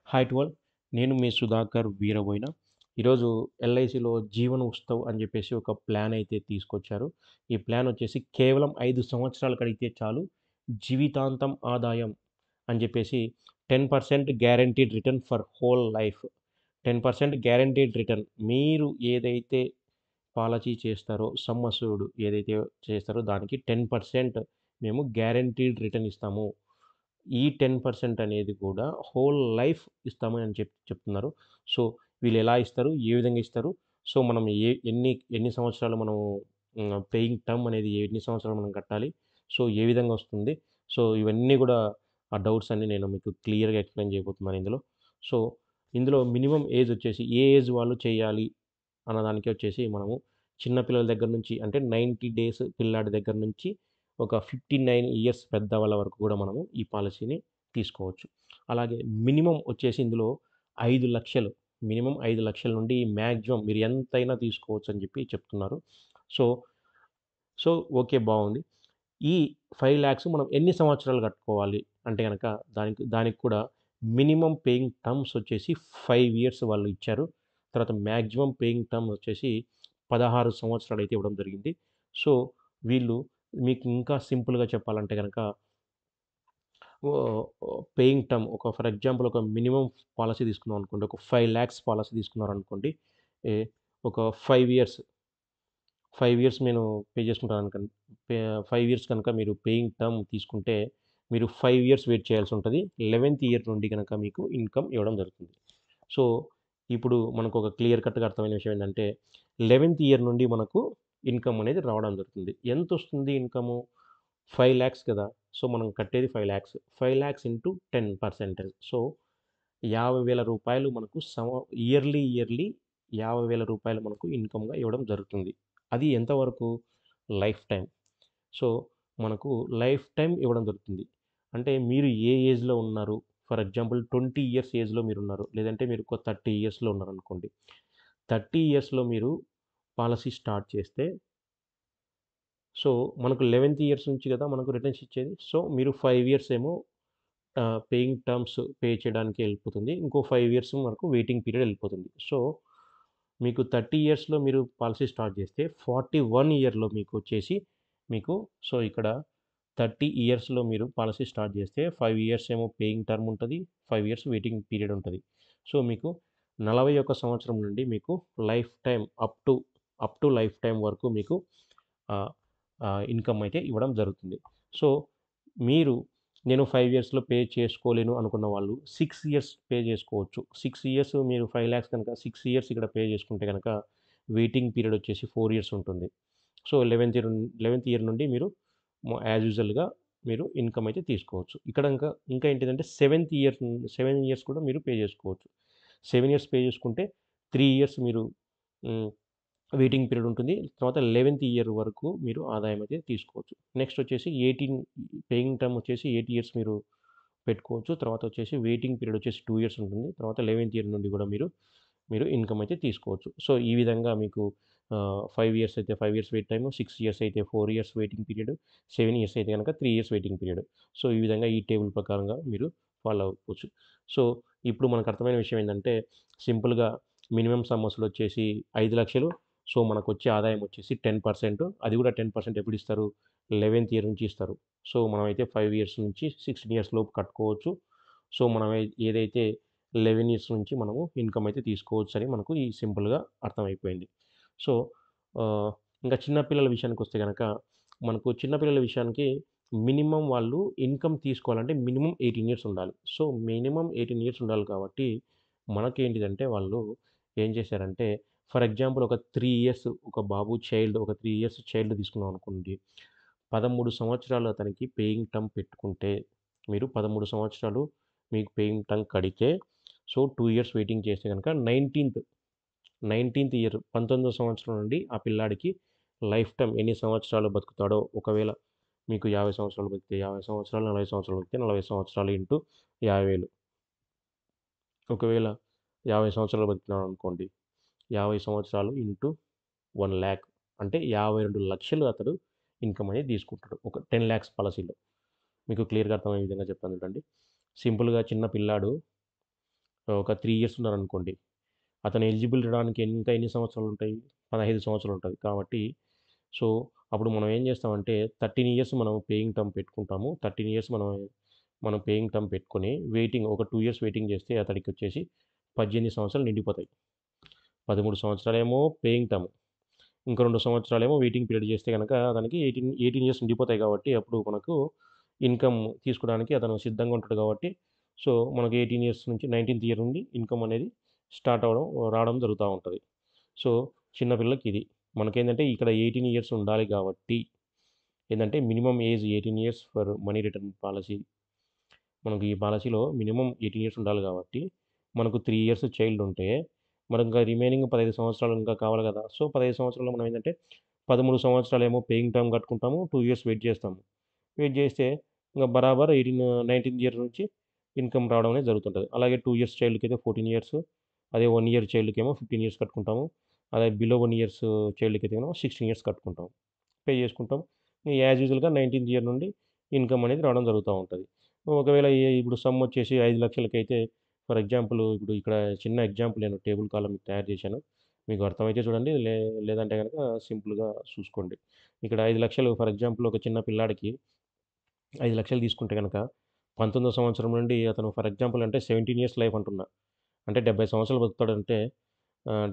Hi to all. నేను మీ సుధాకర్ వీరబోయిన. ఈరోజు ఎల్ఐసిలో జీవన ఉత్సవ్ అని చెప్పేసి ఒక ప్లాన్ అయితే తీసుకొచ్చారు. ఈ ప్లాన్ వచ్చేసి కేవలం 5 సంవత్సరాలు కడిగితే చాలు జీవితాంతం ఆదాయం అని చెప్పేసి 10% guaranteed return for whole life. 10% guaranteed return. మీరు ఏదైతే పాలసీ చేస్తారో సమ్ అష్యూర్డ్ ఏదైతే చేస్తారో దానికి 10% మేము గ్యారంటీడ్ రిటర్న్ ఇస్తాము. ఈ 10% అనేది కూడా హోల్ లైఫ్ ఇస్తాము అని చెప్తున్నారు. సో, వీళ్ళు ఎలా ఇస్తారు? ఏ విధంగా ఇస్తారు? సో, మనం ఎన్ని సంవత్సరాలు మనం పేయింగ్ టర్మ్ అనేది ఎన్ని సంవత్సరాలు మనం కట్టాలి? సో, ఏ విధంగా వస్తుంది? సో, ఇవన్నీ కూడా ఆ డౌట్స్ అన్నీ నేను మీకు క్లియర్‌గా ఎక్స్‌ప్లెయిన్ చేయబోతున్నాను ఇందులో. సో, ఇందులో మినిమమ్ ఏజ్ వచ్చేసి ఏ ఏజ్ వాళ్ళు చేయాలి అన్నదానికి వచ్చేసి మనము చిన్న పిల్లల దగ్గర నుంచి అంటే 90 డేస్ పిల్లాడి దగ్గర నుంచి ఒక 59 ఇయర్స్ పెద్దవాళ్ళ వరకు కూడా మనము ఈ పాలసీని తీసుకోవచ్చు. అలాగే మినిమమ్ వచ్చేసి ఇందులో 5,00,000 మినిమమ్ 5,00,000 నుండి మాక్సిమం మీరు ఎంతైనా తీసుకోవచ్చు అని చెప్పి చెప్తున్నారు. సో, సో ఓకే బావుంది. ఈ 5,00,000 మనం ఎన్ని సంవత్సరాలు కట్టుకోవాలి అంటే గనక దానికి దానికి కూడా మినిమమ్ పేయింగ్ టర్మ్స్ వచ్చేసి 5 ఇయర్స్ వాళ్ళు ఇచ్చారు. తర్వాత మాక్సిమం పేయింగ్ టర్మ్ వచ్చేసి 16 సంవత్సరాలైతే ఇవ్వడం జరిగింది. సో, వీళ్ళు మీకు ఇంకా సింపుల్‌గా చెప్పాలంటే గనక పేయింగ్ టర్మ్ ఫర్ ఎగ్జాంపుల్ ఒక మినిమమ్ పాలిసీ తీసుకున్నాం అనుకోండి. ఒక 5,00,000 పాలిసీ తీసుకున్నారనుకోండి. ఏ ఒక 5 ఇయర్స్ 5 ఇయర్స్ నేను పే చేసుకుంటాను అనుకోండి. 5 ఇయర్స్ కనుక మీరు పేయింగ్ టర్మ్ తీసుకుంటే, మీరు 5 ఇయర్స్ వెయిట్ చేయాల్సి ఉంటది. 11థ్ ఇయర్ నుండి గనక మీకు ఇన్‌కమ్ ఇవ్వడం జరుగుతుంది. సో, ఇప్పుడు మనకు ఒక క్లియర్ కట్‌గా అర్థమైన విషయం ఏంటంటే, 11థ్ ఇయర్ నుండి మనకు ఇన్‌కమ్ అనేది రావడం జరుగుతుంది. ఎంతొస్తుంది ఇన్‌కము? 5,00,000 కదా! సో, మనం కట్టేది 5,00,000. 5,00,000 ఇంటూ 10% సో, రూ. 50,000 మనకు ఇయర్లీ రూ. 50,000 మనకు ఇన్‌కమ్‌గా ఇవ్వడం జరుగుతుంది. అది ఎంతవరకు? Life time. సో, మనకు లైఫ్ టైమ్ ఇవ్వడం జరుగుతుంది. అంటే మీరు ఏ ఏజ్‌లో ఉన్నారు? ఫర్ ఎగ్జాంపుల్ 20 ఇయర్స్ ఏజ్‌లో మీరున్నారు. లేదంటే మీరు ఒక 30 ఇయర్స్‌లో ఉన్నారనుకోండి. 30 ఇయర్స్‌లో మీరు పాలిసీ స్టార్ట్ చేస్తే, సో, మనకు 11థ్ ఇయర్స్ నుంచి కదా మనకు రిటర్న్స్ ఇచ్చేది. సో, మీరు 5 ఇయర్స్ ఏమో పేయింగ్ టర్మ్స్ పే చేయడానికి ఎళ్ళిపోతుంది. ఇంకో 5 ఇయర్స్ వరకు వెయిటింగ్ పీరియడ్ ఎళ్ళిపోతుంది. సో, మీకు 30 ఇయర్స్‌లో మీరు పాలిసీ స్టార్ట్ చేస్తే 41 ఇయర్‌లో మీకొచ్చేసి మీకు సో, ఇక్కడ 30 ఇయర్స్‌లో మీరు పాలిసీ స్టార్ట్ చేస్తే 5 ఇయర్స్ ఏమో పేయింగ్ టర్మ్ ఉంటది. 5 ఇయర్స్ వెయిటింగ్ పీరియడ్ ఉంటది. సో, మీకు 41 సంవత్సరం నుండి మీకు life time up to life time వరకు మీకు ఆహ్, ఇన్‌కమ్ అయితే ఇవ్వడం జరుగుతుంది. సో, మీరు నేను 5 ఇయర్స్‌లో పే చేసుకోలేను అనుకున్న వాళ్ళు 6 ఇయర్స్ పే చేసుకోవచ్చు. 6 ఇయర్స్ మీరు 5,00,000 కనుక 6 ఇయర్స్ ఇక్కడ పే చేసుకుంటే గనక వెయిటింగ్ పీరియడ్ వచ్చేసి 4 ఇయర్స్ ఉంటుంది. సో, 11థ్ ఇయర్ నుండి మీరు యాజ్ యూజువల్‌గా మీరు ఇన్‌కమ్ అయితే తీసుకోవచ్చు. ఇక్కడ ఇంకా ఏంటిదంటే 7 ఇయర్స్ కూడా మీరు పే చేసుకోవచ్చు. 7 ఇయర్స్ పే చేసుకుంటే 3 ఇయర్స్ మీరు హ్మ్. వెయిటింగ్ పీరియడ్ ఉంటుంది. తర్వాత 11థ్ ఇయర్ వరకు మీరు ఆదాయం అయితే తీసుకోవచ్చు. నెక్స్ట్ వచ్చేసి 18 పేయింగ్ టర్మ్ వచ్చేసి 8 ఇయర్స్ మీరు పెట్టుకోవచ్చు. తర్వాత వచ్చేసి వెయిటింగ్ పీరియడ్ వచ్చేసి 2 ఇయర్స్ ఉంటుంది. తర్వాత 11థ్ ఇయర్ నుండి కూడా మీరు ఇన్‌కమ్ అయితే తీసుకోవచ్చు. సో, ఈ విధంగా మీకు 5 ఇయర్స్ అయితే 5 ఇయర్స్ వెయిట్ టైము, 6 ఇయర్స్ అయితే 4 ఇయర్స్ వెయిటింగ్ పీరియడ్, 7 ఇయర్స్ అయితే గనక 3 ఇయర్స్ వెయిటింగ్ పీరియడ్. సో, ఈ విధంగా ఈ టేబుల్ ప్రకారంగా మీరు ఫాలో అవ్వచ్చు. సో, ఇప్పుడు మనకు అర్థమైన విషయం ఏందంటే సింపుల్‌గా మినిమమ్ సమ్ అసలొచ్చేసి 5,00,000 సో, మనకొచ్చే ఆదాయం వచ్చేసి 10% అది కూడా 10% ఎప్పుడిస్తారు? 11థ్ ఇయర్ నుంచి ఇస్తారు. సో, మనమైతే 5 ఇయర్స్ నుంచి 16 ఇయర్స్ లోపు కట్టుకోవచ్చు. సో, మనం ఏదైతే 11 ఇయర్స్ నుంచి మనము ఇన్‌కమ్ అయితే తీసుకోవచ్చని మనకు ఈ సింపుల్‌గా అర్థమైపోయింది. సో, ఆహ్, ఇంకా చిన్న పిల్లల విషయానికొస్తే గనక, మనకు చిన్న పిల్లల విషయానికి మినిమమ్ వాళ్ళు ఇన్‌కమ్ తీసుకోవాలంటే మినిమమ్ 18 ఇయర్స్ ఉండాలి. సో, మినిమమ్ 18 ఇయర్స్ ఉండాలి కాబట్టి, మనకేంటిదంటే వాళ్ళు ఏం చేశారంటే, ఫర్ ఎగ్జాంపుల్ ఒక 3 ఇయర్స్ ఒక బాబు ఒక 3 ఇయర్స్ చైల్డ్ తీసుకున్నాం అనుకోండి. 13 సంవత్సరాలు అతనికి పేయింగ్ టర్మ్ పెట్టుకుంటే, మీరు 13 సంవత్సరాలు మీకు పేయింగ్ టర్మ్ కడితే, సో, 2 ఇయర్స్ వెయిటింగ్ చేస్తే గనక 19థ్ ఇయర్ 19వ సంవత్సరం నుండి ఆ పిల్లాడికి లైఫ్ టైమ్ ఎన్ని సంవత్సరాలు బతుకుతాడో, ఒకవేళ మీకు 50 సంవత్సరాలు బతికితే 50 సంవత్సరాలు, 40 సంవత్సరాలు బతికితే 40 సంవత్సరాలు ఇంటూ 50,000 ఒకవేళ 50 సంవత్సరాలు బతికినాడనుకోండి. 50 సంవత్సరాలు ఇంటూ 1,00,000 అంటే 52,00,000 అతడు ఇన్‌కమ్ అనేది తీసుకుంటాడు. ఒక 10,00,000 పాలిసీలో. మీకు క్లియర్‌గా అర్థమయ్యే విధంగా చెప్తాను చూడండి. సింపుల్‌గా చిన్న పిల్లాడు ఒక 3 ఇయర్స్ ఉన్నారనుకోండి. అతను ఎలిజిబుల్ రావడానికి ఇంకా ఎన్ని సంవత్సరాలుంటాయి? 15 సంవత్సరాలుంటది. కాబట్టి సో, అప్పుడు మనం ఏం చేస్తామంటే 13 ఇయర్స్ మనం పేయింగ్ టర్మ్ పెట్టుకుంటాము. 13 ఇయర్స్ మనం పేయింగ్ టర్మ్ పెట్టుకొని వెయిటింగ్ ఒక 2 ఇయర్స్ వెయిటింగ్ చేస్తే అతడికొచ్చేసి 18 సంవత్సరాలు నిండిపోతాయి. 13 సంవత్సరాలేమో పేయింగ్ టర్మ్. ఇంకో 2 సంవత్సరాలేమో వెయిటింగ్ పీరియడ్ చేస్తే గనక అతనికి 18 ఇయర్స్ నిండిపోతాయి కాబట్టి అప్పుడు మనకు ఇన్‌కమ్ తీసుకోవడానికి అతను సిద్ధంగా ఉంటాడు కాబట్టి సో, మనకు 18 ఇయర్స్ నుంచి 19థ్ ఇయర్ నుండి ఇన్‌కమ్ అనేది స్టార్ట్ రావడం జరుగుతా ఉంటది. సో, చిన్న పిల్లలకిది. మనకేందంటే ఇక్కడ 18 ఇయర్స్ ఉండాలి కాబట్టి ఏందంటే minimum age 18 years for money return policy. మనకు ఈ పాలిసీలో మినిమమ్ 18 ఇయర్స్ ఉండాలి కాబట్టి, మనకు 3 ఇయర్స్ చైల్డ్ ఉంటే, మనకింకా రిమైనింగ్ 15 సంవత్సరాలు ఇంకా కావాలి కదా! సో, 15 సంవత్సరాల్లో మనం ఏందంటే 13 సంవత్సరాలేమో పేయింగ్ టర్మ్ కట్టుకుంటాము. 2 ఇయర్స్ వెయిట్ చేస్తాము. వెయిట్ చేస్తే ఇంక బరాబర్ 19థ్ ఇయర్ నుంచి ఇన్‌కమ్ రావడం అనేది జరుగుతుంటది. అలాగే 2 ఇయర్స్ చైల్డ్‌కైతే 14 ఇయర్స్. అదే 1 ఇయర్ చైల్డ్‌కేమో 15 ఇయర్స్ కట్టుకుంటాము. అదే బిలో 1 ఇయర్స్ చైల్డ్‌కైతేనేమో 16 ఇయర్స్ కట్టుకుంటాం. పే చేసుకుంటాం. యాజ్ యూజువల్‌గా 19థ్ ఇయర్ నుండి ఇన్‌కమ్ అనేది రావడం జరుగుతా ఉంటది. ఒకవేళ ఇప్పుడు సమ్ వచ్చేసి 5,00,000కైతే ఫర్ ఎగ్జాంపుల్ ఇప్పుడు ఇక్కడ చిన్న ఎగ్జాంపుల్ నేను టేబుల్ కాలమ్ తయారు చేశాను. మీకు అర్థమైతే చూడండి. లేదంటే గనక సింపుల్‌గా చూసుకోండి. ఇక్కడ 5,00,000 ఫర్ ఎగ్జాంపుల్ ఒక చిన్న పిల్లాడికి 5,00,000 తీసుకుంటే గనక 19వ సంవత్సరం నుండి అతను ఫర్ ఎగ్జాంపుల్ అంటే 17 ఇయర్స్ లైఫ్ అంటున్నా. అంటే 70 సంవత్సరాలు బతుకుతాడంటే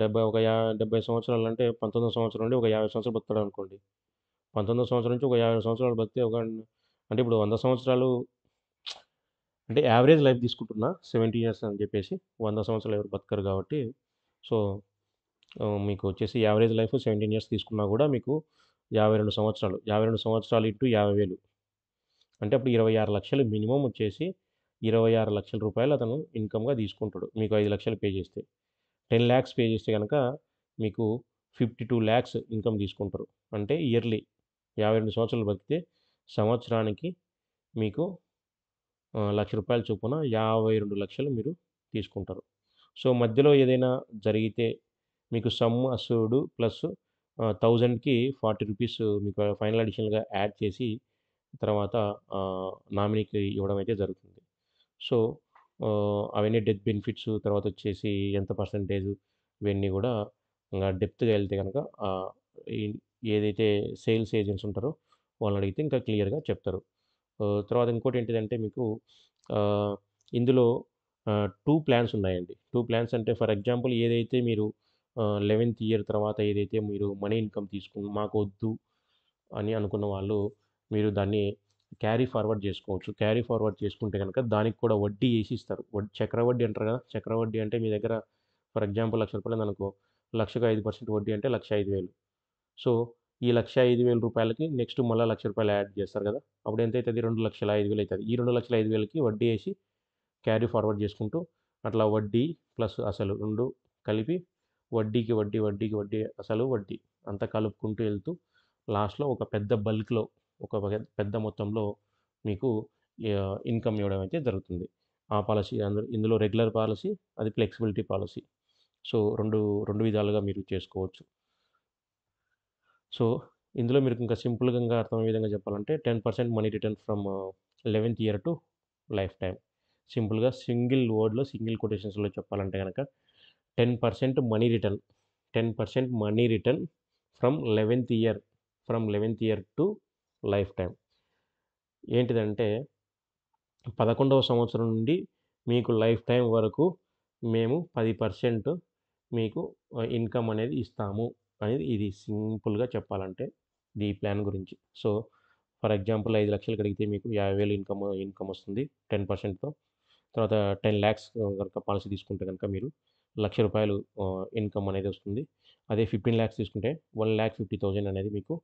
70 సంవత్సరాలంటే 19వ సంవత్సరం నుండి ఒక 50 సంవత్సరాలు బతుకుతాడనుకోండి. 19వ సంవత్సరం నుంచి ఒక 50 సంవత్సరాలు బతికితే అంటే ఇప్పుడు 100 సంవత్సరాలు అంటే యావరేజ్ లైఫ్ తీసుకుంటున్నా 70 ఇయర్స్ అని చెప్పేసి. 100 సంవత్సరాలు ఎవరు బతకరు కాబట్టి సో, మీకు వచ్చేసి యావరేజ్ లైఫ్ 17 ఇయర్స్ తీసుకున్నా కూడా మీకు 52 సంవత్సరాలు. 52 సంవత్సరాలు ఇంటూ 50,000 అంటే అప్పుడు 26,00,000 మినిమమ్ వచ్చేసి 26,00,000 రూపాయలు అతను ఇన్‌కమ్‌గా తీసుకుంటాడు. మీకు 5,00,000 పే చేస్తే. 10,00,000 పే చేస్తే గనక మీకు 52,00,000 ఇన్‌కమ్ తీసుకుంటారు. అంటే ఇయర్లీ 52 సంవత్సరాలు బతికితే సంవత్సరానికి మీకు రూ. 1,00,000 చొప్పున 52,00,000 మీరు తీసుకుంటారు. సో, మధ్యలో ఏదైనా జరిగితే మీకు సమ్ అష్యూర్డ్ ప్లస్ 1000కి రూ. 40 మీకు ఫైనల్ అడిషనల్‌గా యాడ్ చేసి తర్వాత నామినీకి ఇవ్వడం అయితే జరుగుతుంది. సో, అవన్నీ డెత్ బెనిఫిట్స్ తర్వాతొచ్చేసి ఎంత పర్సెంటేజు ఇవన్నీ గూడా ఇంగ డెప్త్‌గా ఎళ్తే గనక ఆహ్, ఈ ఏదైతే సేల్స్ ఏజెంట్స్ ఉంటారో వాళ్ళనడిగితే ఇంకా క్లియర్‌గా చెప్తారు. తర్వాత ఇంకోటేంటిదంటే మీకు ఆహ్, ఇందులో 2 ప్లాన్స్ ఉన్నాయండి. 2 ప్లాన్స్ అంటే ఫర్ ఎగ్జాంపుల్ ఏదైతే మీరు 11థ్ ఇయర్ తర్వాత ఏదైతే మీరు మనీ ఇన్‌కమ్ మాకొద్దు అని అనుకున్న వాళ్ళు మీరు దాన్ని క్యారీ ఫార్వర్డ్ జేసుకోవచ్చు. క్యారీ ఫార్వర్డ్ చేసుకుంటే గనక దానికి కూడా వడ్డీ ఏసి ఇస్తారు. చక్రవడ్డీ అంటారు గదా! చక్రవడ్డీ అంటే మీ దగ్గర ఫర్ ఎగ్జాంపుల్ రూ. 1,00,000 ఉందనుకో, లక్షకు 5% వడ్డీ అంటే 1,05,000. సో, ఈ రూ. 1,05,000కి నెక్స్ట్ మళ్ళా రూ. 1,00,000 యాడ్ చేస్తారు గదా! అప్పుడు ఎంతైతది? 2,05,000 అయితది. ఈ 2,05,000కి వడ్డీ ఏసి క్యారీ ఫార్వర్డ్ చేసుకుంటూ అట్లా వడ్డీ ప్లస్ అసలు 2 కలిపి వడ్డీకి వడ్డీ, వడ్డీకి వడ్డీ, అసలు వడ్డీ అంతా కలుపుకుంటూ ఎళ్తూ లాస్ట్‌లో ఒక పెద్ద బల్క్‌లో ఒక పెద్ద మొత్తంలో మీకు ఇన్‌కమ్ ఇవ్వడం అయితే జరుగుతుంది. ఆ పాలిసీ ఇందులో రెగ్యులర్ పాలిసీ, అది ఫ్లెక్సిబిలిటీ పాలిసీ. సో, 2 విధాలుగా మీరు చేసుకోవచ్చు. సో, ఇందులో మీరు ఇంకా సింపుల్‌గా ఇంకా అర్థమయ్యే విధంగా చెప్పాలంటే 10% మనీ రిటర్న్ ఫ్రమ్ 11థ్ ఇయర్ టు లైఫ్ టైమ్. సింపుల్‌గా సింగిల్ వర్డ్‌లో, సింగిల్ కొటేషన్స్‌లో చెప్పాలంటే గనక 10% money return. 10% money return from 11థ్ ఇయర్. ఫ్రమ్ 11థ్ ఇయర్ టు లైఫ్ టైమ్. ఏంటిదంటే 11వ సంవత్సరం నుండి మీకు లైఫ్ టైమ్ వరకు మేము 10% మీకు ఇన్‌కమ్ అనేది ఇస్తాము అనేది ఇది సింపుల్‌గా చెప్పాలంటే ఈ ప్లాన్ గురించి. సో, ఫర్ ఎగ్జాంపుల్ 5,00,000 అడిగితే మీకు 50,000 ఇన్‌కమ్ వస్తుంది 10%తో. తర్వాత 10,00,000 గనుక పాలిసీ తీసుకుంటే గనుక మీరు రూ. 1,00,000 ఇన్‌కమ్ అనేది వస్తుంది. అదే 15,00,000 తీసుకుంటే 1,50,000 అనేది మీకు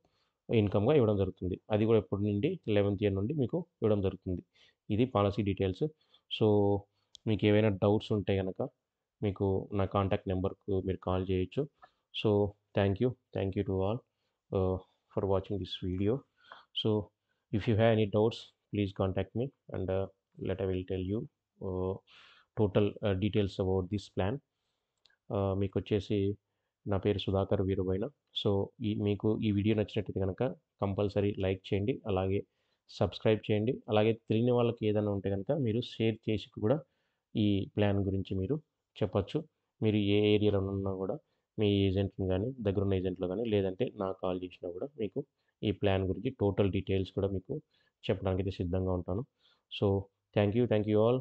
ఇన్‌కమ్‌గా ఇవ్వడం జరుగుతుంది. అది కూడా ఎప్పటి నుండి 11థ్ ఇయర్ నుండి మీకు ఇవ్వడం జరుగుతుంది. ఇది పాలిసీ డీటెయిల్స్. సో, మీకేవైనా డౌట్స్ ఉంటే గనక మీకు నా కాంటాక్ట్ నంబర్‌కు మీరు కాల్ చేయొచ్చు. So, thank you. Thank you to all for watching this video. So, if you have any doubts please contact me and I will tell you total details about this plan. మీకొచ్చేసి నా పేరు Sudhakar Veeraboina. So, మీకు ఈ video నచ్చినట్టయితే గనక compulsory like చేయండి. అలాగే subscribe చేయండి. అలాగే తెలియని వాళ్ళకి ఏదైనా ఉంటే గనక మీరు షేర్ చేసి కూడా ఈ ప్లాన్ గురించి మీరు చెప్పొచ్చు. మీరు ఏ ఏరియాలో ఉన్నా గూడా మీ ఏజెంట్‌ని గానీ, దగ్గరున్న ఏజెంట్‌లు గానీ, లేదంటే నాకు కాల్ చేసినా గూడా మీకు ఈ ప్లాన్ గురించి టోటల్ డీటెయిల్స్ కూడా మీకు చెప్పడానికైతే సిద్ధంగా ఉంటాను. So, thank you all.